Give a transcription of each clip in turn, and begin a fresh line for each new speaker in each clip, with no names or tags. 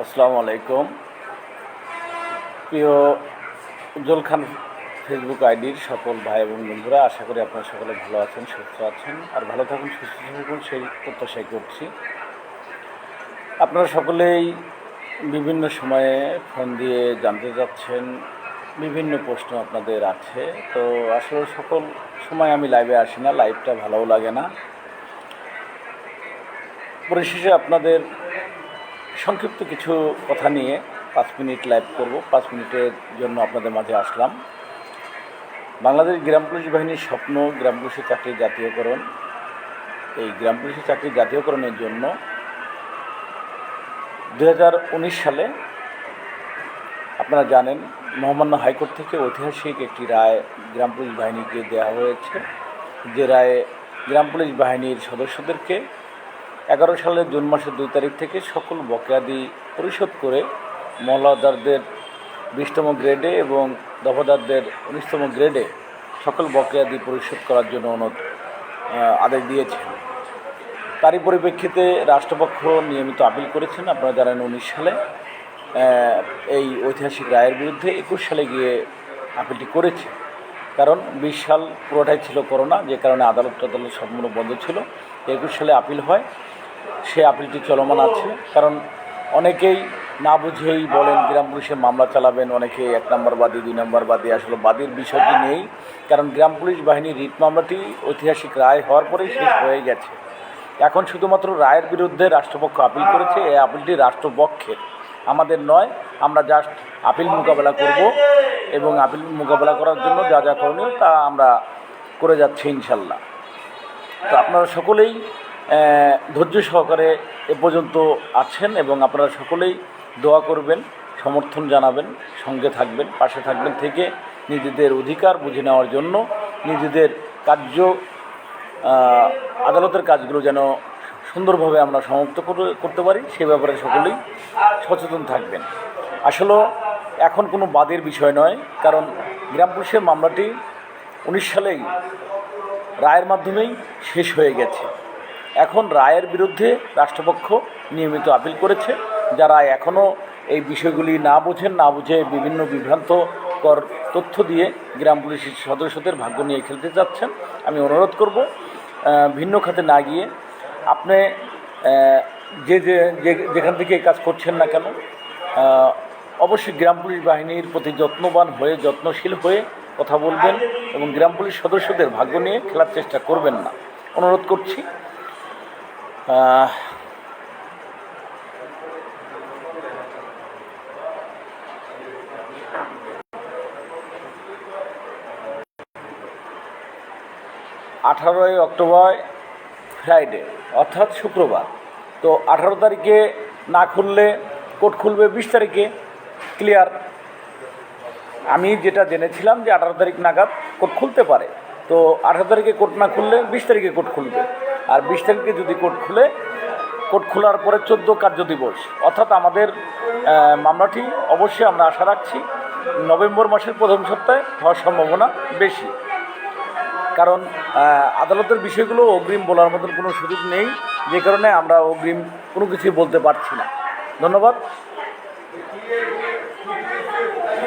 আসসালামু আলাইকুম। প্রিয় উজ্জ্বল খান ফেসবুক আইডির সকল ভাই এবং বন্ধুরা, আশা করি আপনারা সকলে ভালো আছেন, সুস্থ আছেন, আর ভালো থাকুন, সুস্থ থাকুন সেই প্রত্যাশাই করছি। আপনারা সকলেই বিভিন্ন সময়ে ফোন দিয়ে জানতে চাচ্ছেন, বিভিন্ন প্রশ্ন আপনাদের আছে। তো আসলে সকল সময় আমি লাইভে আসি না, লাইভটা ভালোও লাগে না। পরিশেষে আপনাদের সংক্ষিপ্ত কিছু কথা নিয়ে 5 মিনিট লাইভ করব। 5 মিনিটের জন্য আপনাদের মাঝে আসলাম। বাংলাদেশ গ্রাম পুলিশ বাহিনীর স্বপ্ন গ্রাম পুলিশের চাকরির জাতীয়করণ। এই গ্রাম পুলিশের চাকরির জাতীয়করণের জন্য 2019 সালে আপনারা জানেন মহামান্য হাইকোর্ট থেকে ঐতিহাসিক একটি রায় গ্রাম পুলিশ বাহিনীকে দেওয়া হয়েছে, যে রায়ে গ্রাম পুলিশ বাহিনীর সদস্যদেরকে 11 সালের জুন মাসের 2 তারিখ থেকে সকল বকেয়াদি পরিশোধ করে মহলাদারদের 20তম গ্রেডে এবং দফাদারদের 19তম গ্রেডে সকল বকেয়াদি পরিশোধ করার জন্য আদেশ দিয়েছে। তারই পরিপ্রেক্ষিতে রাষ্ট্রপক্ষ নিয়মিত আপিল করেছেন। আপনারা জানেন 19 সালে এই ঐতিহাসিক রায়ের বিরুদ্ধে 21 সালে গিয়ে আপিলটি করেছে, কারণ 20 সাল পুরোটাই ছিল করোনা, যে কারণে আদালত সম্পূর্ণ বন্ধ ছিল। 21 সালে আপিল হয়, সে আপিলটি চলমান আছে। কারণ অনেকেই না বুঝেই বলেন গ্রাম পুলিশে মামলা চালাবেন, অনেকেই 1 নম্বর বাদী 2 নম্বর বাদী। আসলে বাদীর বিষয়টি নেই, কারণ গ্রাম পুলিশ বাহিনীর রিট মামলাটি ঐতিহাসিক রায় হওয়ার পরেই শেষ হয়ে গেছে। এখন শুধুমাত্র রায়ের বিরুদ্ধে রাষ্ট্রপক্ষ আপিল করেছে। এই আপিলটি রাষ্ট্রপক্ষের, আমাদের নয়। আমরা জাস্ট আপিল মোকাবেলা করব এবং আপিল মোকাবেলা করার জন্য যা যা করণীয় তা আমরা করে যাচ্ছি ইনশাল্লাহ। তো আপনারা সকলেই ধৈর্য সহকারে এ পর্যন্ত আছেন এবং আপনারা সকলেই দোয়া করবেন, সমর্থন জানাবেন, সঙ্গে থাকবেন, পাশে থাকবেন, থেকে নিজেদের অধিকার বুঝে নেওয়ার জন্য, নিজেদের আদালতের কাজগুলো যেন সুন্দরভাবে আমরা সমাপ্ত করতে পারি, সে ব্যাপারে সকলেই সচেতন থাকবেন। আসলে এখন কোনো বাদের বিষয় নয়, কারণ গ্রাম পুলিশের মামলাটি 19 সালেই রায়ের মাধ্যমেই শেষ হয়ে গেছে। এখন রায়ের বিরুদ্ধে রাষ্ট্রপক্ষ নিয়মিত আপিল করেছে। যারা এখনও এই বিষয়গুলি না বুঝে বিভিন্ন বিভ্রান্তকর তথ্য দিয়ে গ্রাম পুলিশের সদস্যদের ভাগ্য নিয়ে খেলতে যাচ্ছেন, আমি অনুরোধ করব ভিন্ন খাতে না গিয়ে আপনি যেখান থেকে এই কাজ করছেন না কেন, অবশ্যই গ্রাম পুলিশ বাহিনীর প্রতি যত্নবান হয়ে, যত্নশীল হয়ে কথা বলবেন এবং গ্রাম পুলিশ সদস্যদের ভাগ্য নিয়ে খেলার চেষ্টা করবেন না, অনুরোধ করছি। 18 অক্টোবর ফ্রাইডে, অর্থাৎ শুক্রবার। তো 18 তারিখে না খুললে কোর্ট খুলবে 20 তারিখে, ক্লিয়ার। আমি যেটা জেনেছিলাম যে 18 তারিখ নাগাদ কোর্ট খুলতে পারে। তো 18 তারিখে কোর্ট না খুললে 20 তারিখে কোর্ট খুলবে, আর 20 তারিখে যদি কোর্ট খুলে, কোর্ট খোলার পরে 14 কার্য দিবস, অর্থাৎ আমাদের মামলাটি অবশ্যই আমরা আশা রাখছি নভেম্বর মাসের প্রথম সপ্তাহে হওয়ার সম্ভাবনা বেশি। কারণ আদালতের বিষয়গুলো অগ্রিম বলার মতন কোনো সুযোগ নেই, যে কারণে আমরা অগ্রিম কোনো কিছুই বলতে পারছি না। ধন্যবাদ।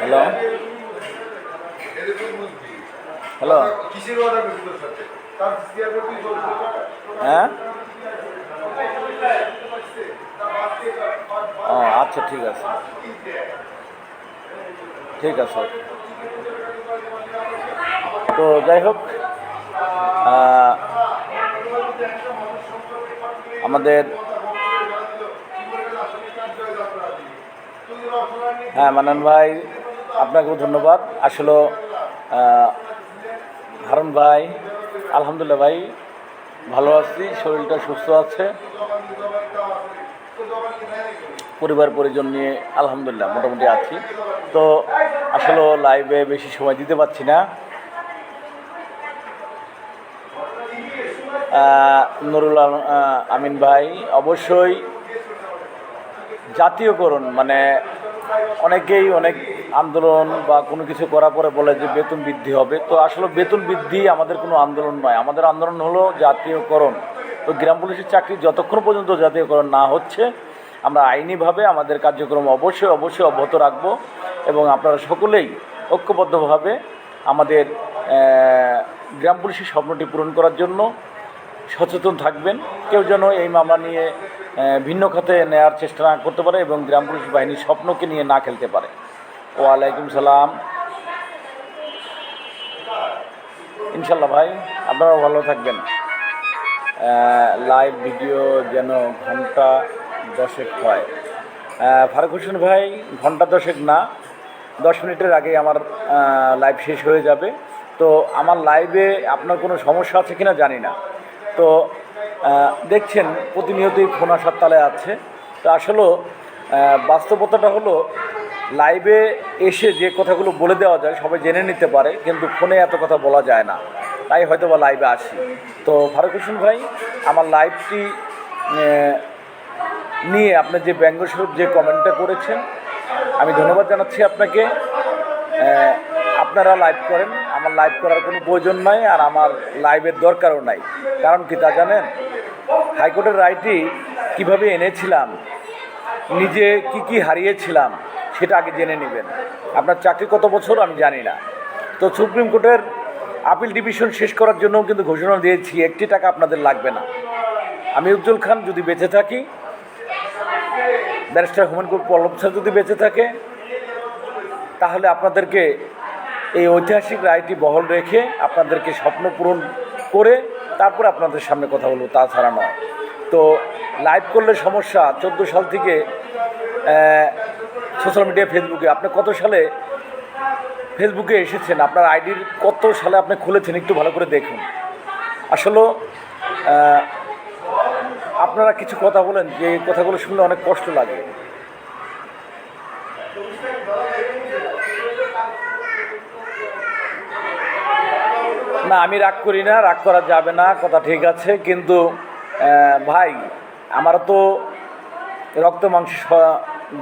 হ্যালো হ্যালো হ্যাঁ, ও আচ্ছা, ঠিক আছে, ঠিক আছে। তো যাই হোক, আমাদের মানান ভাই, আপনাকেও ধন্যবাদ। আসলে হারুন ভাই, আলহামদুলিল্লাহ ভাই, ভালো আছি, শরীরটা সুস্থ আছে, পরিবার পরিজন নিয়ে আলহামদুলিল্লাহ মোটামুটি আছি। তো আসলে লাইভে বেশি সময় দিতে পারছি না। নুরুল আমিন ভাই, অবশ্যই জাতীয়করণ মানে অনেকেই অনেক আন্দোলন বা কোনো কিছু করার পরে বলে যে বেতন বৃদ্ধি হবে। তো আসলে বেতন বৃদ্ধি আমাদের কোনো আন্দোলন নয়, আমাদের আন্দোলন হলো জাতীয়করণ। তো গ্রাম পুলিশের চাকরি যতক্ষণ পর্যন্ত জাতীয়করণ না হচ্ছে আমরা আইনিভাবে আমাদের কার্যক্রম অবশ্যই অব্যাহত রাখব এবং আপনারা সকলেই ঐক্যবদ্ধভাবে আমাদের গ্রাম পুলিশের স্বপ্নটি পূরণ করার জন্য সচেতন থাকবেন। কেউ যেন এই মামলা নিয়ে ভিন্ন খাতে নেওয়ার চেষ্টা না করতে পারে এবং গ্রাম পুলিশ বাহিনীর স্বপ্নকে নিয়ে না খেলতে পারে। ওয়ালাইকুম সালাম। ইনশাল্লাহ ভাই, আপনারাও ভালো থাকবেন। লাইভ ভিডিও যেন ঘন্টা 10 হয়। ফারুক হোসেন ভাই, ঘন্টা 10 না, 10 মিনিটের আগেই আমার লাইভ শেষ হয়ে যাবে। তো আমার লাইভে আপনার কোনো সমস্যা আছে কিনা জানি না। তো দেখছেন প্রতিনিয়তই ফোন আসার তালে আছে। তো আসলে বাস্তবতাটা হলো লাইভে এসে যে কথাগুলো বলে দেওয়া যায় সবাই জেনে নিতে পারে, কিন্তু ফোনে এত কথা বলা যায় না, তাই হয়তো বা লাইভে আসি। তো ফারুক হোসেন ভাই, আমার লাইভটি নিয়ে আপনি যে ব্যঙ্গস্বরূপ যে কমেন্টটা করেছেন, আমি ধন্যবাদ জানাচ্ছি আপনাকে। আপনারা লাইভ করেন, আমার লাইভ করার কোনো প্রয়োজন নাই, আর আমার লাইভের দরকারও নাই। কারণ কি তা জানেন? হাইকোর্টের রায়টি কিভাবে এনেছিলাম, নিজে কি হারিয়েছিলাম সেটা আগে জেনে নেবেন। আপনার চাকরি কত বছর আমি জানি না। তো সুপ্রিম কোর্টের আপিল ডিভিশন শেষ করার জন্যও কিন্তু ঘোষণা দিয়েছি, 1 টাকা আপনাদের লাগবে না। আমি উজ্জ্বল খান যদি বেঁচে থাকি, ব্যারিস্টার হুমায়ুন কবির পল্লব স্যার যদি বেঁচে থাকে, তাহলে আপনাদেরকে এই ঐতিহাসিক রায়টি বহাল রেখে আপনাদেরকে স্বপ্ন পূরণ করে তারপরে আপনাদের সামনে কথা বলবো, তাছাড়া নয়। তো লাইভ করলে সমস্যা, 14 সাল থেকে সোশ্যাল মিডিয়া ফেসবুকে, আপনি কত সালে ফেসবুকে এসেছেন, আপনার আইডির কত সালে আপনি খুলেছেন, একটু ভালো করে দেখুন। আসলে আপনারা কিছু কথা বলেন যে কথাগুলো শুনলে অনেক কষ্ট লাগে। না, আমি রাগ করি না, রাগ করা যাবে না, কথা ঠিক আছে। কিন্তু ভাই, আমারও তো রক্ত মাংস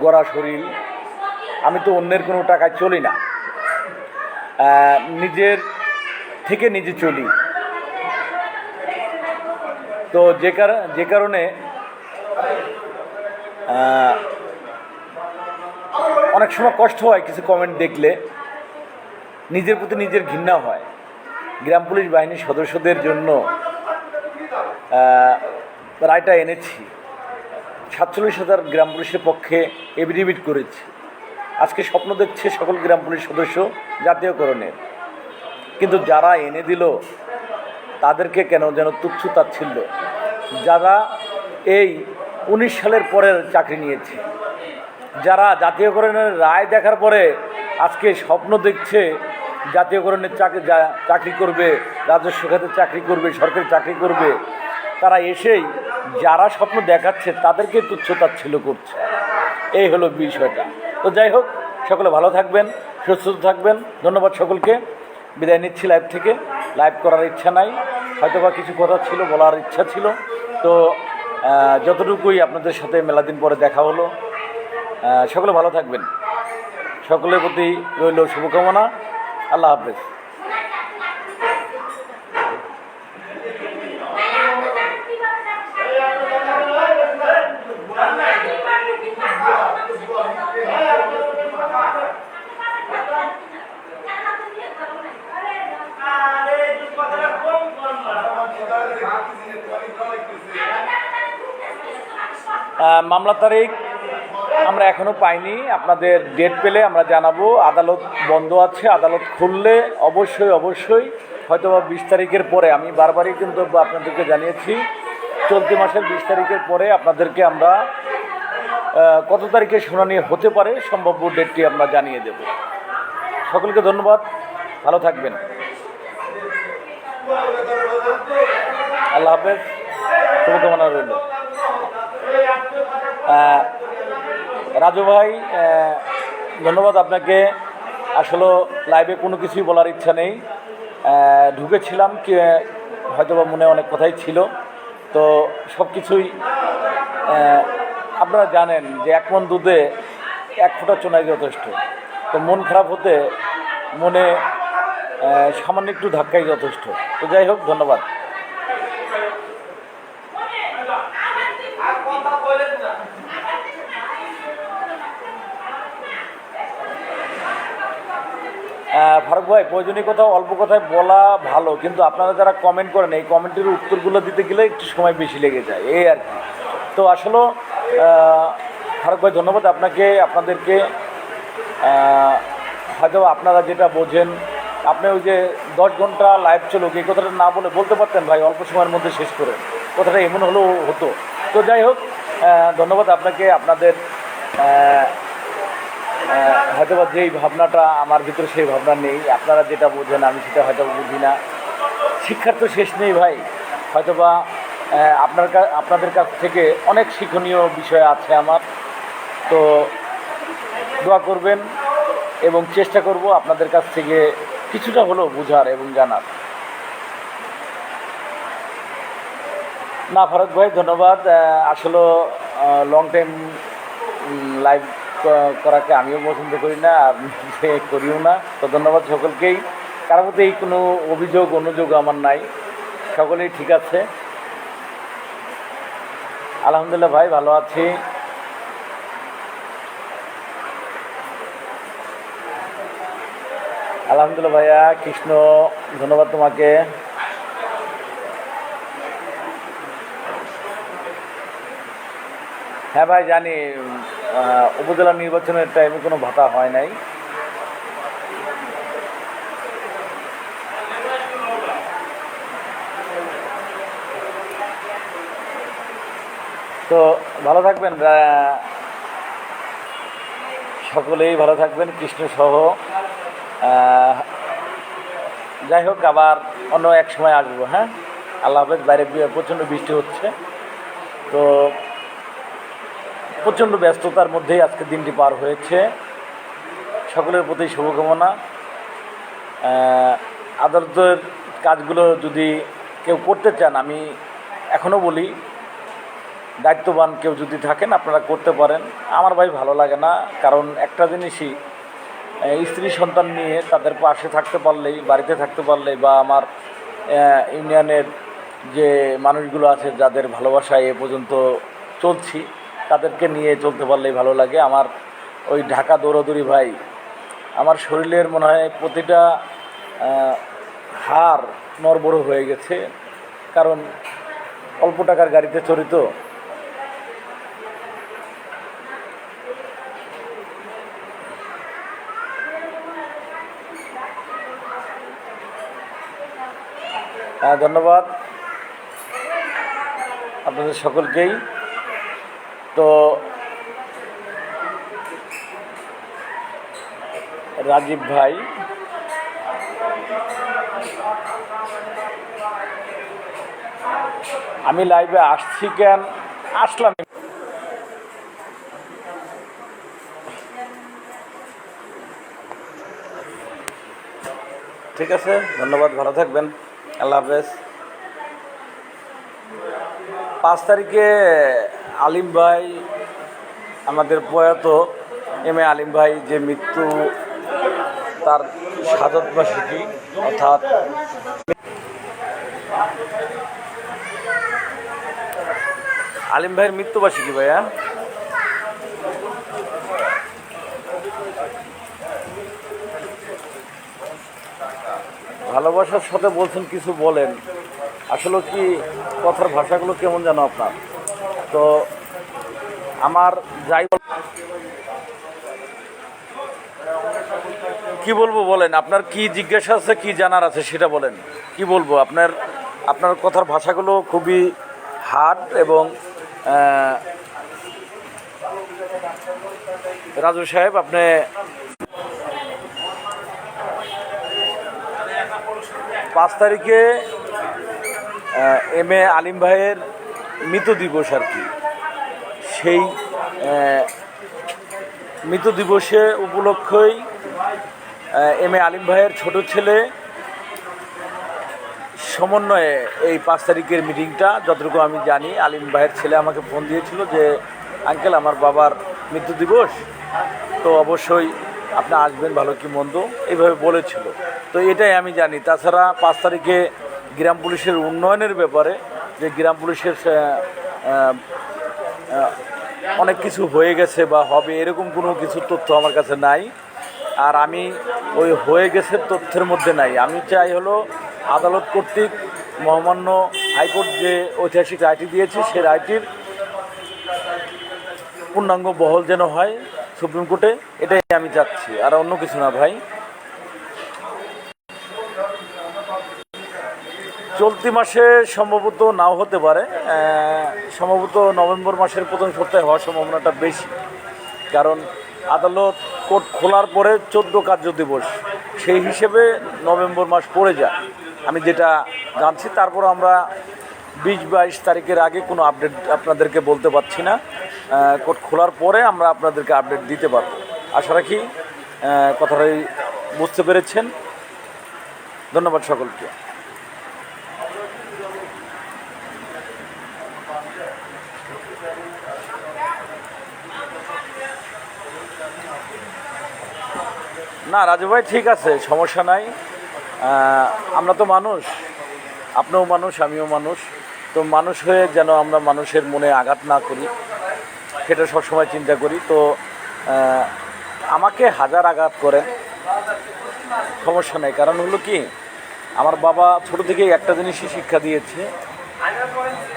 গড়া শরীর, আমি তো অন্যের কোনো টাকায় চলি না, নিজের থেকে নিজে চলি। তো যে কারণে অনেক সময় কষ্ট হয় কিছু কমেন্ট দেখলে, নিজের প্রতি নিজের ঘৃণা হয়। গ্রাম পুলিশ বাহিনীর সদস্যদের জন্য রায়টা এনেছি, 47,000 গ্রাম পুলিশের পক্ষে এফিডেভিট করেছি। আজকে স্বপ্ন দেখছে সকল গ্রাম পুলিশ সদস্য জাতীয়করণের, কিন্তু যারা এনে দিল তাদেরকে কেন যেন তুচ্ছ তাচ্ছিল্য। যারা এই 19 সালের পরের চাকরি নিয়েছে, যারা জাতীয়করণের রায় দেখার পরে আজকে স্বপ্ন দেখছে জাতীয়করণের চাকরি করবে, রাজস্ব খাতে চাকরি করবে, সরকারি চাকরি করবে, তারা এসেই যারা স্বপ্ন দেখাচ্ছে তাদেরকে তুচ্ছ তাচ্ছিল্য করছে। এই হলো বিষয়টা। তো যাই হোক, সকলে ভালো থাকবেন, সুস্থ থাকবেন। ধন্যবাদ সকলকে। বিদায় নিচ্ছি লাইভ থেকে। লাইভ করার ইচ্ছা নাই, হয়তোবা কিছু কথা ছিল, বলার ইচ্ছা ছিল। তো যতটুকুই আপনাদের সাথে মেলাদিন পরে দেখা হলো। সকলে ভালো থাকবেন, সকলের প্রতি রইল শুভকামনা। আল্লাহ হাফেজ। মামলা তারিখ আমরা এখনও পাইনি, আপনাদের ডেট পেলে আমরা জানাবো। আদালত বন্ধ আছে, আদালত খুললে অবশ্যই হয়তো 20 তারিখের পরে, আমি বারবারই কিন্তু আপনাদেরকে জানিয়েছি, চলতি মাসের 20 তারিখের পরে আপনাদেরকে আমরা কত তারিখে শুনানি হতে পারে সম্ভাব্য ডেটটি আমরা জানিয়ে দেব। সকলকে ধন্যবাদ, ভালো থাকবেন। আল্লাহ হাফেজ, শুভকামনা রইল। রাজু ভাই, ধন্যবাদ আপনাকে। আসলে লাইভে কোনো কিছুই বলার ইচ্ছা নেই, ঢুকেছিলাম কি হয়তো বা মনে অনেক কথাই ছিল। তো সব কিছুই আপনারা জানেন যে 1 মণ দুধে 1 ফোঁটা চুনাই যথেষ্ট। তো মন খারাপ হতে মনে সামান্য একটু ধাক্কাই যথেষ্ট। তো যাই হোক, ধন্যবাদ। ফারুক ভাই, প্রয়োজনীয় কথা অল্প কথায় বলা ভালো, কিন্তু আপনারা যারা কমেন্ট করেন এই কমেন্টের উত্তরগুলো দিতে গেলে একটু সময় বেশি লেগে যায়, এই আর কি। তো আসলে ফারুক ভাই ধন্যবাদ আপনাকে, আপনাদেরকে। হয়তো আপনারা যেটা বোঝেন, আপনি ওই যে 10 ঘন্টা লাইভ চলুক এই কথাটা না বলতে পারতেন ভাই, অল্প সময়ের মধ্যে শেষ করে, কথাটা এমন হলেও হতো। তো যাই হোক, ধন্যবাদ আপনাকে। আপনাদের হয়তোবা যেই ভাবনাটা আমার ভিতরে সেই ভাবনা নেই, আপনারা যেটা বোঝেন আমি সেটা হয়তো বুঝি না। শিক্ষার তো শেষ নেই ভাই, হয়তোবা আপনাদের কাছ থেকে অনেক শিক্ষণীয় বিষয় আছে আমার। তো দোয়া করবেন এবং চেষ্টা করব আপনাদের কাছ থেকে কিছুটা হলেও বোঝার এবং জানার। না ফারুক ভাই ধন্যবাদ। আসলে লং টাইম লাইভ করাকে আমিও পছন্দ করি না, আর করিও না। তো ধন্যবাদ সকলকেই। কারোর মধ্যে এই কোনো অনুযোগ আমার নাই, সকলেই ঠিক আছে। আলহামদুলিল্লাহ ভাই, ভালো আছি। আলহামদুলিল্লাহ ভাইয়া, কৃষ্ণ ধন্যবাদ তোমাকে। হ্যাঁ ভাই জানি, উপজেলা নির্বাচনের টাইমে কোনো ভাতা হয় নাই। তো ভালো থাকবেন, সকলেই ভালো থাকবেন, কৃষ্ণ সহ। যাই হোক, আবার অন্য এক সময় আসবো। হ্যাঁ, আল্লাহ হাফেজ। বাইরে প্রচণ্ড বৃষ্টি হচ্ছে, তো প্রচণ্ড ব্যস্ততার মধ্যেই আজকে দিনটি পার হয়েছে। সকলের প্রতি শুভকামনা। আদালতের কাজগুলো যদি কেউ করতে চান, আমি এখনও বলি দায়িত্ববান কেউ যদি থাকেন আপনারা করতে পারেন। আমার ভাই ভালো লাগে না, কারণ একটা জিনিসই, স্ত্রী সন্তান নিয়ে তাদের পাশে থাকতে পারলেই, বাড়িতে থাকতে পারলেই, বা আমার ইউনিয়নের যে মানুষগুলো আছে যাদের ভালোবাসায় এ পর্যন্ত চলছি, তাদেরকে নিয়ে চলতে পারলেই ভালো লাগে। আমার ওই ঢাকা দৌড়াদৌড়ি ভাই, আমার শরীরের মনে হয় প্রতিটা হাড় নড়বড় হয়ে গেছে, কারণ অল্প টাকার গাড়িতে চড়ি তো। ধন্যবাদ আপনাদের সকলকেই। তো রাজীব ভাই, আমি লাইভে আসছি কেন, আসলাম। ঠিক আছে, ধন্যবাদ, ভালো থাকবেন, আল্লাহ হাফেজ। 5 তারিখে আলিম ভাই, আমাদের প্রয়াত এম এ আলিম ভাই যে মৃত্যু, তার শাহাদতবার্ষিকী, অর্থাৎ আলিম ভাইয়ের মৃত্যুবার্ষিকী। ভাইয়া ভালোবাসার সাথে বলছেন, কিছু বলেন। আসলে কি কথার ভাষাগুলো কেমন যেন আপনার। তো আমার যাই কি বলবো বলেন, আপনার কি জিজ্ঞাসা আছে, কি জানার আছে সেটা বলেন। কি বলবো, আপনার কথার ভাষাগুলো খুবই হার্ড। এবং রাজু সাহেব, আপনি পাঁচ তারিখে এম এ আলিম ভাইয়ের মৃত্যু দিবস আর কি, সেই মৃত্যু দিবসে উপলক্ষেই এম এ আলিম ভাইয়ের ছোট ছেলে সমন্বয়ে এই 5 তারিখের মিটিংটা। যতটুকু আমি জানি, আলিম ভাইয়ের ছেলে আমাকে ফোন দিয়েছিল যে আঙ্কেল আমার বাবার মৃত্যু দিবস, তো অবশ্যই আপনি আসবেন, ভালো কি মন্দ, এইভাবে বলেছিল। তো এটাই আমি জানি। তাছাড়া 5 তারিখে গ্রাম পুলিশের উন্নয়নের ব্যাপারে, যে গ্রাম পুলিশের অনেক কিছু হয়ে গেছে বা হবে, এরকম কোনো কিছু তথ্য আমার কাছে নাই। আর আমি ওই হয়ে গেছে তথ্যের মধ্যে নাই। আমি চাই হলো আদালত কর্তৃক মহামান্য হাইকোর্ট যে ঐতিহাসিক রায়টি দিয়েছে সেই রায়টির পূর্ণাঙ্গ বহাল যেন হয় সুপ্রিম কোর্টে, এটাই আমি চাচ্ছি, আর অন্য কিছু না ভাই। চলতি মাসে সম্ভবত নাও হতে পারে, সম্ভবত নভেম্বর মাসের প্রথম সপ্তাহে হওয়ার সম্ভাবনাটা বেশি, কারণ আদালত কোর্ট খোলার পরে 14 কার্য দিবস, সেই হিসেবে নভেম্বর মাস পড়ে যায় আমি যেটা জানছি। তারপর আমরা 20-22 তারিখের আগে কোনো আপডেট আপনাদেরকে বলতে পারছি না। কোর্ট খোলার পরে আমরা আপনাদেরকে আপডেট দিতে পারব। আশা রাখি কথাটাই বুঝতে পেরেছেন। ধন্যবাদ সকলকে। না রাজু ভাই, ঠিক আছে, সমস্যা নাই। আমরা তো মানুষ, আপনিও মানুষ, আমিও মানুষ। তো মানুষ হয়ে যেন আমরা মানুষের মনে আঘাত না করি, সেটা সবসময় চিন্তা করি। তো আমাকে হাজার আঘাত করেন, সমস্যা নেই। কারণ হলো কি, আমার বাবা ছোটো থেকেই একটা জিনিসই শিক্ষা দিয়েছে,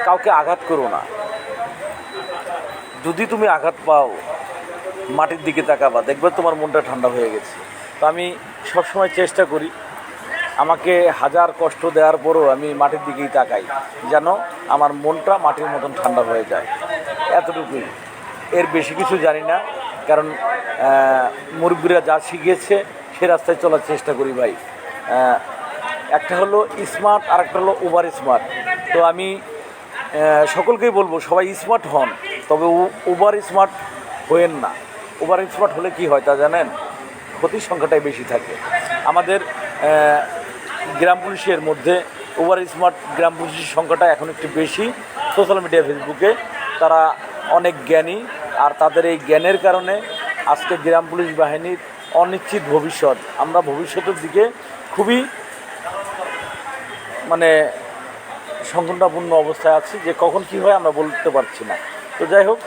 কাউকে আঘাত করো না। যদি তুমি আঘাত পাও, মাটির দিকে তাকাবা, দেখবে তোমার মনটা ঠান্ডা হয়ে গেছে। তো আমি সবসময় চেষ্টা করি, আমাকে হাজার কষ্ট দেওয়ার পরও আমি মাটির দিকেই তাকাই, যেন আমার মনটা মাটির মতন ঠান্ডা হয়ে যায়। এতটুকুই, এর বেশি কিছু জানি না। কারণ মুরব্বীরা যা শিখিয়েছে সে রাস্তায় চলার চেষ্টা করি ভাই। একটা হলো স্মার্ট, আর একটা হলো ওভার স্মার্ট। তো আমি সকলকেই বলবো, সবাই স্মার্ট হন, তবে ওভার স্মার্ট হয়েন না। ওভার স্মার্ট হলে কি হয় তা জানেন? ক্ষতির সংখ্যাটাই বেশি থাকে। আমাদের গ্রাম পুলিশের মধ্যে ওভার স্মার্ট গ্রাম পুলিশের সংখ্যাটা এখন একটু বেশি। সোশ্যাল মিডিয়া, ফেসবুকে তারা অনেক জ্ঞানী, আর তাদের এই জ্ঞানের কারণে আজকে গ্রাম পুলিশ বাহিনীর অনিশ্চিত ভবিষ্যৎ। আমরা ভবিষ্যতের দিকে খুবই সংকটাপূর্ণ অবস্থায় আছি, যে কখন কি হয় আমরা বলতে পারছি না। তো যাই হোক,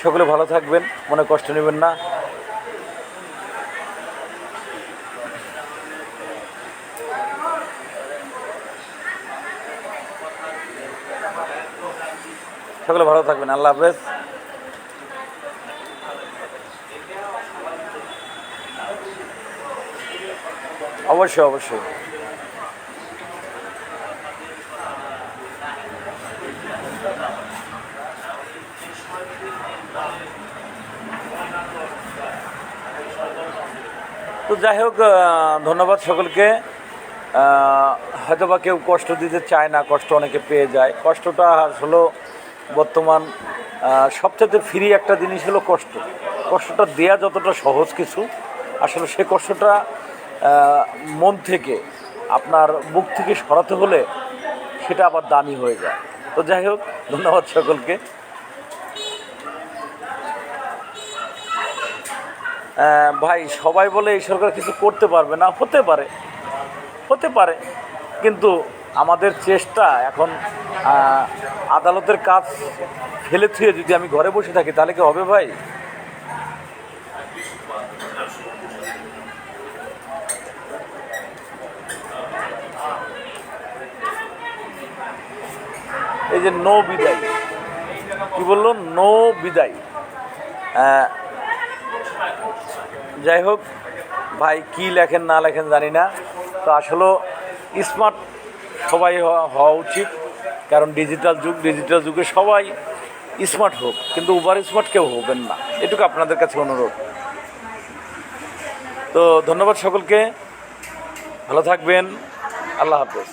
সকলে ভালো থাকবেন, মনে কষ্ট নেবেন না। সকলে ভালো থাকবেন। আল্লাহ হাফেজ। অবশ্যই অবশ্যই। তো যাই হোক, ধন্যবাদ সকলকে। হয়তোবা কেউ কষ্ট দিতে চায় না, কষ্ট অনেকে পেয়ে যায়। কষ্টটা আসলে বর্তমান সবচেয়ে ফ্রি একটা জিনিস হলো কষ্ট। কষ্টটা দেয়া যতটা সহজ কিছু, আসলে সে কষ্টটা মন থেকে, আপনার বুক থেকে সরাতে হলে সেটা আবার দামি হয়ে যায়। তো যাই হোক, ধন্যবাদ সকলকে। ভাই, সবাই বলে এই সরকার কিছু করতে পারবে না, হতে পারে, কিন্তু আমাদের চেষ্টা এখন আদালতের কাজ ফেলে থুয়ে যদি আমি ঘরে বসে থাকি, তাহলে কি হবে ভাই? এই যে নো বিদায়, কি বললো, নো বিদায়। যাই হোক ভাই, কি লেখেন না লেখেন জানি না। তো আসলে স্মার্ট সবাই হওয়া উচিত, কারণ ডিজিটাল যুগে সবাই স্মার্ট হোক, কিন্তু ওভার স্মার্ট কেউ হবেন না, এটুকু আপনাদের কাছে অনুরোধ। তো ধন্যবাদ সকলকে, ভালো থাকবেন, আল্লাহ হাফেজ।